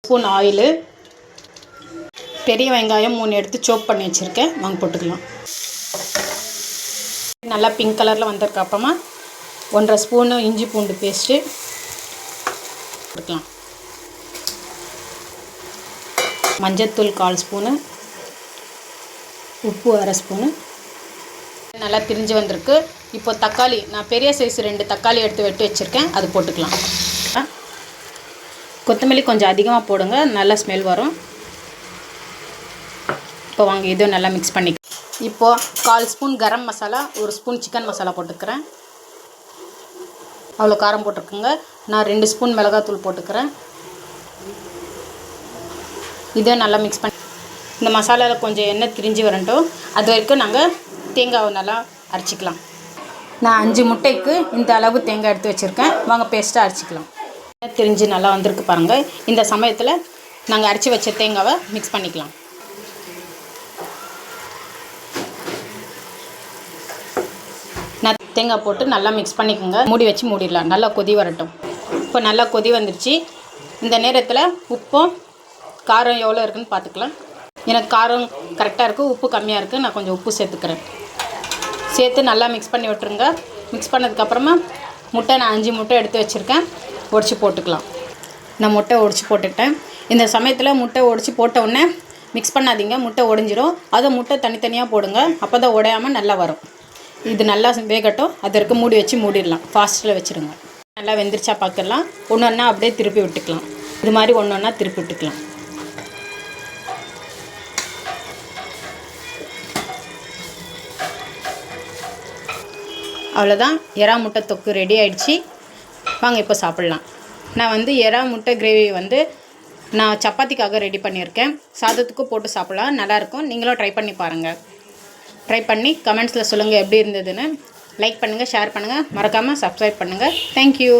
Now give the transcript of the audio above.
Spoon oil, பெரிய வெங்காயம் 3 எடுத்து சோப் பண்ணி வச்சுருக்கேன், வாங்க போட்டுக்கலாம். நல்லா பிங்க் கலரில் வந்ததுக்கு அப்புறமா 1.5 ஸ்பூனு இஞ்சி பூண்டு பேஸ்ட்டு போட்டுக்கலாம். மஞ்சத்தூள் 1/4 ஸ்பூனு, உப்பு 1/2 ஸ்பூனு. நல்லா பிரிஞ்சு வந்திருக்கு. இப்போ தக்காளி, நான் பெரிய சைஸ் 2 தக்காளி எடுத்து வெட்டி வச்சுருக்கேன், அது போட்டுக்கலாம். கொத்தமல்லி கொஞ்சம் அதிகமாக போடுங்க, நல்லா ஸ்மெல் வரும். இப்போ வாங்க இதுவும் நல்லா மிக்ஸ் பண்ணிக்கலாம். இப்போது 1/4 spoon garam masala, 1 spoon chicken masala போட்டுக்கிறேன். அவ்வளோ காரம் போட்டிருக்குங்க. நான் 2 ஸ்பூன் மிளகாத்தூள் போட்டுக்கிறேன். இதை நல்லா மிக்ஸ் பண்ணி இந்த மசாலாவில் கொஞ்சம் எண்ணெய் திரிஞ்சு வரட்டும். அது வரைக்கும் நாங்கள் தேங்காவை நல்லா அரைச்சிக்கலாம். நான் 5 முட்டைக்கு இந்த அளவு தேங்காய் எடுத்து வச்சுருக்கேன், வாங்க பேஸ்ட்டாக அரைச்சிக்கலாம். திரிஞ்சு நல்லா வந்திருக்கு பாருங்கள். இந்த சமயத்தில் நாங்கள் அரைச்சி வச்ச தேங்காவை மிக்ஸ் பண்ணிக்கலாம். நான் தேங்காய் போட்டு நல்லா மிக்ஸ் பண்ணிக்கோங்க. மூடி வச்சு மூடிடலாம், நல்லா கொதி வரட்டும். இப்போ நல்லா கொதி வந்துடுச்சு. இந்த நேரத்தில் உப்பும் காரம் எவ்வளோ இருக்குதுன்னு பார்த்துக்கலாம். எனக்கு காரம் கரெக்டாக இருக்குது, உப்பு கம்மியாக இருக்குது. நான் கொஞ்சம் உப்பு சேர்த்துக்கிறேன். சேர்த்து நல்லா மிக்ஸ் பண்ணி விட்டுருங்க. மிக்ஸ் பண்ணதுக்கப்புறமா முட்டை, நான் 5 முட்டை எடுத்து வச்சுருக்கேன், உடச்சி போட்டுக்கலாம். நான் முட்டை உடச்சி போட்டுட்டேன். இந்த சமயத்தில் முட்டை உடச்சி போட்ட உடனே மிக்ஸ் பண்ணாதீங்க, முட்டை உடஞ்சிரும். அதை முட்டை தனித்தனியாக போடுங்க, அப்போ தான் உடையாமல் நல்லா வரும். இது நல்லா வேகட்டும். அது வரைக்கும் மூடி வச்சு மூடிடலாம், ஃபாஸ்ட்டில் வச்சுருங்க. நல்லா வெந்துருச்சா பார்க்கலாம். ஒன்று ஒன்றா அப்படியே திருப்பி விட்டுக்கலாம். இது மாதிரி ஒன்று ஒன்றா திருப்பி விட்டுக்கலாம். அவ்வளோதான், எறா முட்டை தொக்கு ரெடி ஆகிடுச்சு. வாங்க இப்போ சாப்பிட்லாம். நான் எறா முட்டை கிரேவி நான் சப்பாத்திக்காக ரெடி பண்ணியிருக்கேன். சாதத்துக்கும் போட்டு சாப்பிட்லாம், நல்லாயிருக்கும். நீங்களும் ட்ரை பண்ணி பாருங்கள். ட்ரை பண்ணி கமெண்ட்ஸில் சொல்லுங்கள் எப்படி இருந்ததுன்னு. லைக் பண்ணுங்கள், ஷேர் பண்ணுங்கள், மறக்காமல் சப்ஸ்கிரைப் பண்ணுங்கள். தேங்க்யூ.